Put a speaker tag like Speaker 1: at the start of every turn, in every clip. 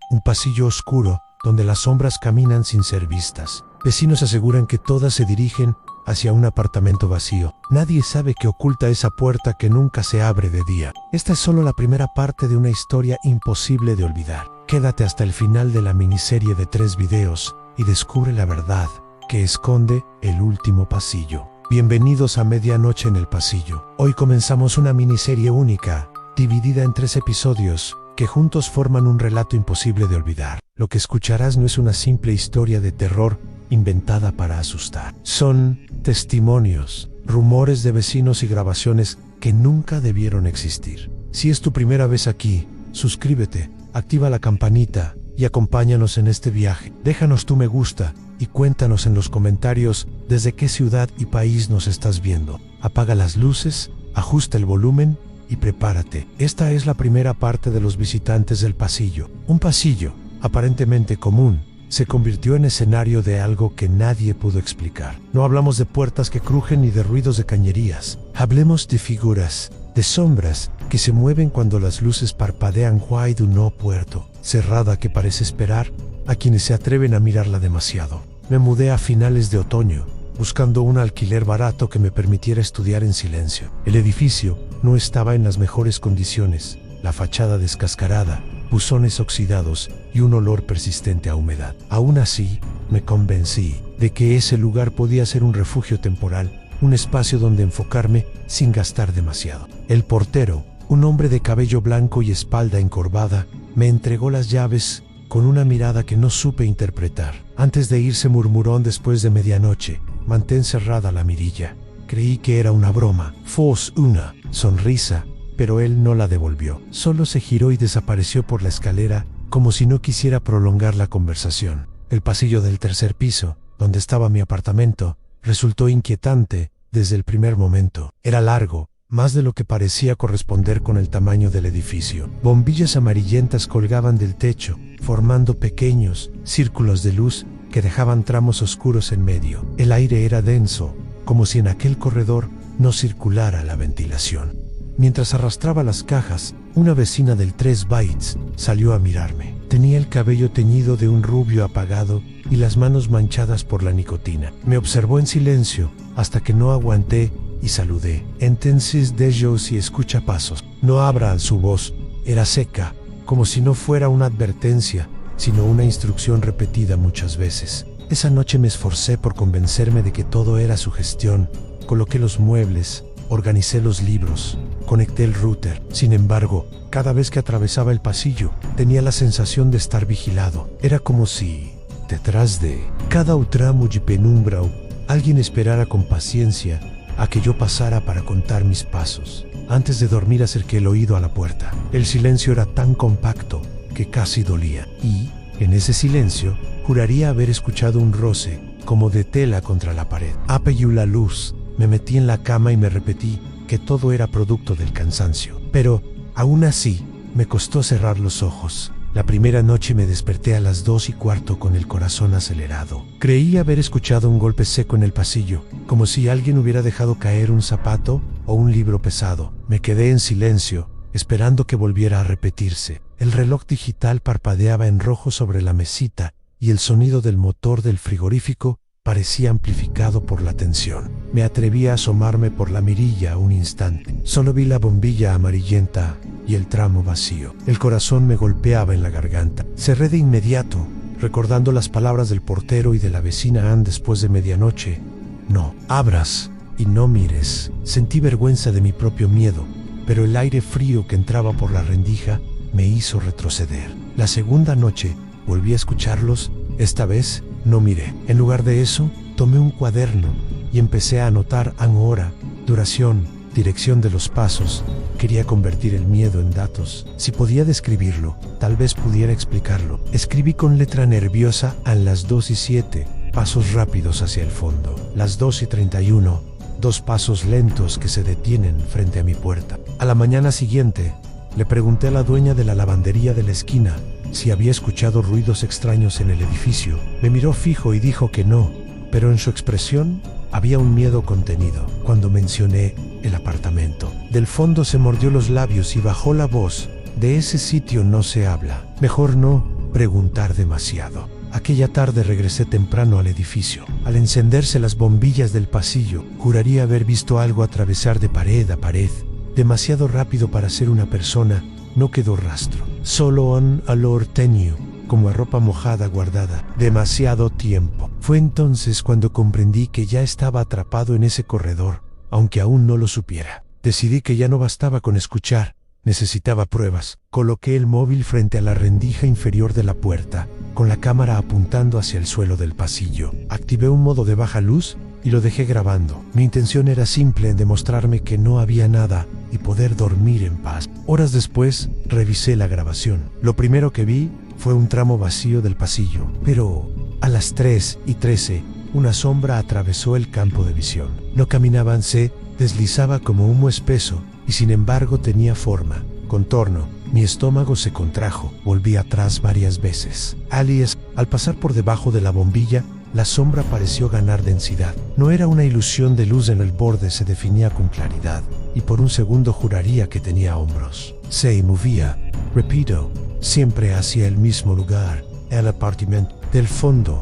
Speaker 1: un pasillo oscuro donde las sombras caminan sin ser vistas. Vecinos aseguran que todas se dirigen hacia un apartamento vacío. Nadie sabe qué oculta esa puerta que nunca se abre de día. Esta es solo la primera parte de una historia imposible de olvidar. Quédate hasta el final de la miniserie de 3 videos y descubre la verdad que esconde el último pasillo. Bienvenidos a Medianoche en el Pasillo. Hoy comenzamos una miniserie única, dividida en 3 episodios, que juntos forman un relato imposible de olvidar. Lo que escucharás no es una simple historia de terror inventada para asustar. Son testimonios, rumores de vecinos y grabaciones que nunca debieron existir. Si es tu primera vez aquí, suscríbete, activa la campanita y acompáñanos en este viaje. Déjanos tu me gusta y cuéntanos en los comentarios desde qué ciudad y país nos estás viendo. Apaga las luces, ajusta el volumen y prepárate. Esta es la primera parte de Los visitantes del pasillo. Un pasillo, aparentemente común, se convirtió en escenario de algo que nadie pudo explicar. No hablamos de puertas que crujen ni de ruidos de cañerías. Hablemos de figuras, de sombras que se mueven cuando las luces parpadean. Why do no puerto, cerrada que parece esperar a quienes se atreven a mirarla demasiado. Me mudé a finales de otoño, buscando un alquiler barato que me permitiera estudiar en silencio. El edificio no estaba en las mejores condiciones, la fachada descascarada, buzones oxidados y un olor persistente a humedad. Aún así, me convencí de que ese lugar podía ser un refugio temporal, un espacio donde enfocarme sin gastar demasiado. El portero, un hombre de cabello blanco y espalda encorvada, me entregó las llaves con una mirada que no supe interpretar. Antes de irse murmuró: después de medianoche, mantén cerrada la mirilla. Creí que era una broma. Fue una sonrisa, pero él no la devolvió. Solo se giró y desapareció por la escalera, como si no quisiera prolongar la conversación. El pasillo del tercer piso, donde estaba mi apartamento, resultó inquietante desde el primer momento. Era largo, más de lo que parecía corresponder con el tamaño del edificio. Bombillas amarillentas colgaban del techo, formando pequeños círculos de luz que dejaban tramos oscuros en medio. El aire era denso, como si en aquel corredor no circulara la ventilación. Mientras arrastraba las cajas, una vecina del 3 bytes salió a mirarme. Tenía el cabello teñido de un rubio apagado y las manos manchadas por la nicotina. Me observó en silencio hasta que no aguanté y saludé. Entonces yo si escucha pasos. No abra. Su voz era seca, como si no fuera una advertencia, sino una instrucción repetida muchas veces. Esa noche me esforcé por convencerme de que todo era sugestión. Coloqué los muebles, organicé los libros, conecté el router. Sin embargo, cada vez que atravesaba el pasillo, tenía la sensación de estar vigilado. Era como si, detrás de cada tramo y penumbra, alguien esperara con paciencia a que yo pasara para contar mis pasos. Antes de dormir acerqué el oído a la puerta. El silencio era tan compacto que casi dolía. Y, en ese silencio, juraría haber escuchado un roce, como de tela contra la pared. Apagué la luz, me metí en la cama y me repetí que todo era producto del cansancio. Pero, aún así, me costó cerrar los ojos. La primera noche me desperté a las 2:15 con el corazón acelerado. Creí haber escuchado un golpe seco en el pasillo, como si alguien hubiera dejado caer un zapato o un libro pesado. Me quedé en silencio, esperando que volviera a repetirse. El reloj digital parpadeaba en rojo sobre la mesita y el sonido del motor del frigorífico parecía amplificado por la tensión. Me atreví a asomarme por la mirilla un instante. Solo vi la bombilla amarillenta y el tramo vacío. El corazón me golpeaba en la garganta. Cerré de inmediato, recordando las palabras del portero y de la vecina Ann después de medianoche. No abras y no mires. Sentí vergüenza de mi propio miedo, pero el aire frío que entraba por la rendija me hizo retroceder. La segunda noche volví a escucharlos. Esta vez no miré. En lugar de eso, tomé un cuaderno y empecé a anotar hora, duración, dirección de los pasos. Quería convertir el miedo en datos. Si podía describirlo, tal vez pudiera explicarlo. Escribí con letra nerviosa a las 2:07, pasos rápidos hacia el fondo. Las 2:31, 2 pasos lentos que se detienen frente a mi puerta. A la mañana siguiente, le pregunté a la dueña de la lavandería de la esquina si había escuchado ruidos extraños en el edificio. Me miró fijo y dijo que no, pero en su expresión había un miedo contenido. Cuando mencioné el apartamento, del fondo se mordió los labios y bajó la voz. De ese sitio no se habla. Mejor no, preguntar demasiado. Aquella tarde regresé temprano al edificio. Al encenderse las bombillas del pasillo, juraría haber visto algo atravesar de pared a pared. Demasiado rápido para ser una persona, no quedó rastro. Solo un olor tenue, como a ropa mojada guardada. Demasiado tiempo. Fue entonces cuando comprendí que ya estaba atrapado en ese corredor, aunque aún no lo supiera. Decidí que ya no bastaba con escuchar. Necesitaba pruebas. Coloqué el móvil frente a la rendija inferior de la puerta, con la cámara apuntando hacia el suelo del pasillo. Activé un modo de baja luz y lo dejé grabando. Mi intención era simple, en demostrarme que no había nada y poder dormir en paz. Horas después, revisé la grabación. Lo primero que vi fue un tramo vacío del pasillo, pero a las 3:13, una sombra atravesó el campo de visión. No caminaba, se deslizaba como humo espeso, y sin embargo tenía forma, contorno. Mi estómago se contrajo. Volví atrás varias veces. Al pasar por debajo de la bombilla, la sombra pareció ganar densidad. No era una ilusión de luz en el borde, se definía con claridad, y por un segundo juraría que tenía hombros. Se movía, repito, siempre hacia el mismo lugar, el apartamento. Del fondo,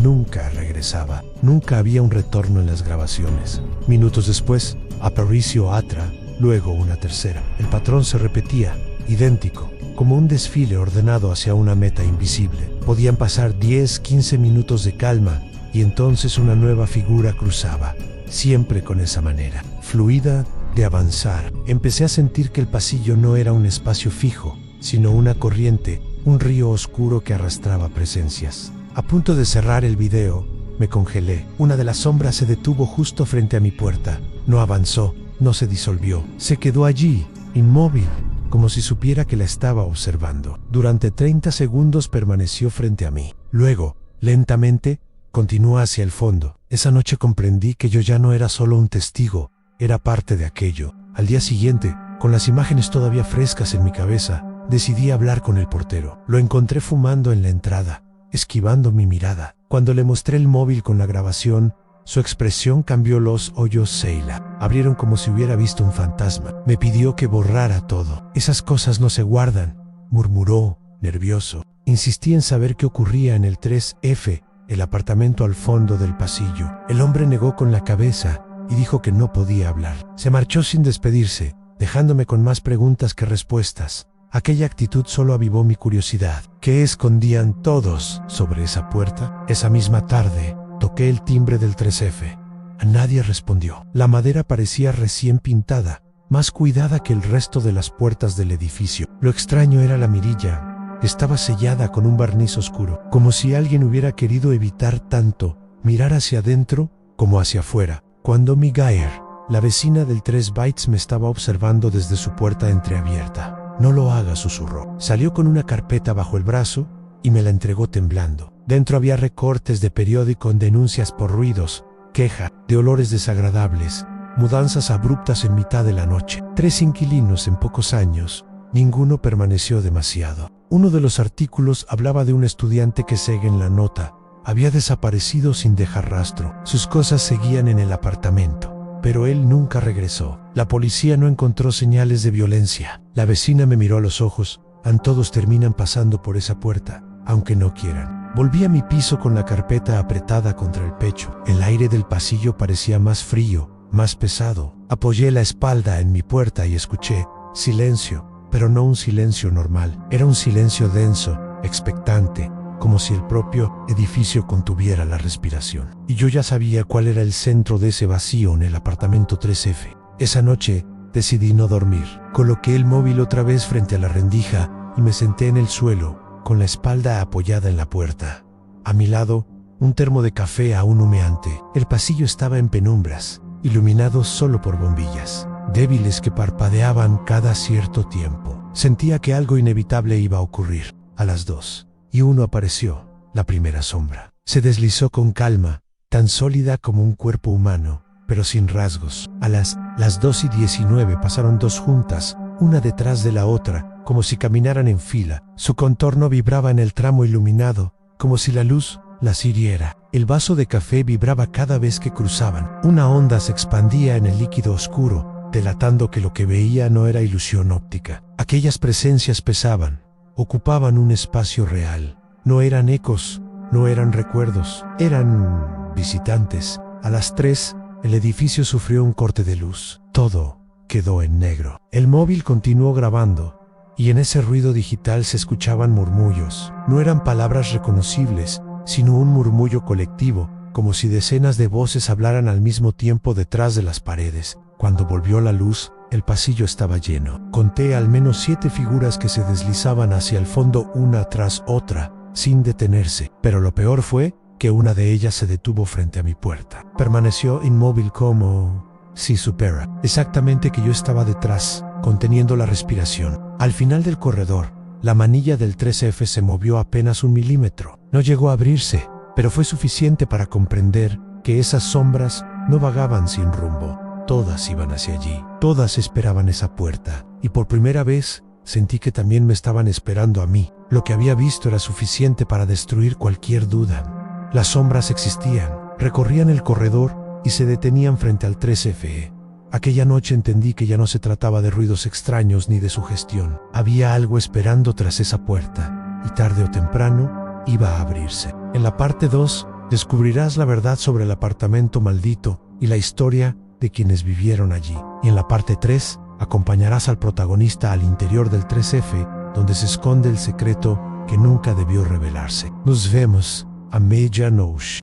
Speaker 1: nunca regresaba. Nunca había un retorno en las grabaciones. Minutos después, apareció otra, luego una tercera. El patrón se repetía, idéntico, como un desfile ordenado hacia una meta invisible. Podían pasar 10-15 minutos de calma y entonces una nueva figura cruzaba, siempre con esa manera fluida de avanzar. Empecé a sentir que el pasillo no era un espacio fijo, sino una corriente, un río oscuro que arrastraba presencias. A punto de cerrar el video, me congelé. Una de las sombras se detuvo justo frente a mi puerta. No avanzó, no se disolvió. Se quedó allí, inmóvil, como si supiera que la estaba observando. Durante 30 segundos permaneció frente a mí. Luego, lentamente, continuó hacia el fondo. Esa noche comprendí que yo ya no era solo un testigo, era parte de aquello. Al día siguiente, con las imágenes todavía frescas en mi cabeza, decidí hablar con el portero. Lo encontré fumando en la entrada, esquivando mi mirada. Cuando le mostré el móvil con la grabación, su expresión cambió. Los ojos se abrieron como si hubiera visto un fantasma. Me pidió que borrara todo. Esas cosas no se guardan, murmuró, nervioso. Insistí en saber qué ocurría en el 3F, el apartamento al fondo del pasillo. El hombre negó con la cabeza y dijo que no podía hablar. Se marchó sin despedirse, dejándome con más preguntas que respuestas. Aquella actitud solo avivó mi curiosidad. ¿Qué escondían todos sobre esa puerta? Esa misma tarde, toqué el timbre del 3F. Nadie respondió. La madera parecía recién pintada, más cuidada que el resto de las puertas del edificio. Lo extraño era la mirilla. Estaba sellada con un barniz oscuro, como si alguien hubiera querido evitar tanto mirar hacia adentro como hacia afuera. Cuando Miguel, la vecina del 3 bytes, me estaba observando desde su puerta entreabierta. No lo haga, susurró. Salió con una carpeta bajo el brazo y me la entregó temblando. Dentro había recortes de periódico en denuncias por ruidos, queja, de olores desagradables, mudanzas abruptas en mitad de la noche. 3 inquilinos en pocos años, ninguno permaneció demasiado. Uno de los artículos hablaba de un estudiante que, según la nota, había desaparecido sin dejar rastro. Sus cosas seguían en el apartamento, pero él nunca regresó. La policía no encontró señales de violencia. La vecina me miró a los ojos. Todos terminan pasando por esa puerta, aunque no quieran. Volví a mi piso con la carpeta apretada contra el pecho. El aire del pasillo parecía más frío, más pesado. Apoyé la espalda en mi puerta y escuché silencio, pero no un silencio normal. Era un silencio denso, expectante, como si el propio edificio contuviera la respiración. Y yo ya sabía cuál era el centro de ese vacío en el apartamento 3F. Esa noche decidí no dormir. Coloqué el móvil otra vez frente a la rendija y me senté en el suelo, con la espalda apoyada en la puerta. A mi lado, un termo de café aún humeante. El pasillo estaba en penumbras, iluminado solo por bombillas débiles que parpadeaban cada cierto tiempo. Sentía que algo inevitable iba a ocurrir. A las 2:01 apareció la primera sombra. Se deslizó con calma, tan sólida como un cuerpo humano, pero sin rasgos. A las 2:19 pasaron 2 juntas, una detrás de la otra, como si caminaran en fila. Su contorno vibraba en el tramo iluminado, como si la luz las hiriera. El vaso de café vibraba cada vez que cruzaban. Una onda se expandía en el líquido oscuro, delatando que lo que veía no era ilusión óptica. Aquellas presencias pesaban, ocupaban un espacio real. No eran ecos, no eran recuerdos, eran visitantes. A las 3, el edificio sufrió un corte de luz. Todo quedó en negro. El móvil continuó grabando, y en ese ruido digital se escuchaban murmullos. No eran palabras reconocibles, sino un murmullo colectivo, como si decenas de voces hablaran al mismo tiempo detrás de las paredes. Cuando volvió la luz, el pasillo estaba lleno. Conté al menos 7 figuras que se deslizaban hacia el fondo una tras otra, sin detenerse. Pero lo peor fue que una de ellas se detuvo frente a mi puerta. Permaneció inmóvil como si supiera exactamente que yo estaba detrás, conteniendo la respiración. Al final del corredor, la manilla del 3F se movió apenas 1 milímetro. No llegó a abrirse, pero fue suficiente para comprender que esas sombras no vagaban sin rumbo. Todas iban hacia allí. Todas esperaban esa puerta. Y por primera vez sentí que también me estaban esperando a mí. Lo que había visto era suficiente para destruir cualquier duda. Las sombras existían, recorrían el corredor y se detenían frente al 3FE. Aquella noche entendí que ya no se trataba de ruidos extraños ni de sugestión. Había algo esperando tras esa puerta, y tarde o temprano iba a abrirse. En la parte 2, descubrirás la verdad sobre el apartamento maldito y la historia de quienes vivieron allí. Y en la parte 3, acompañarás al protagonista al interior del 3F, donde se esconde el secreto que nunca debió revelarse. Nos vemos a medianoche.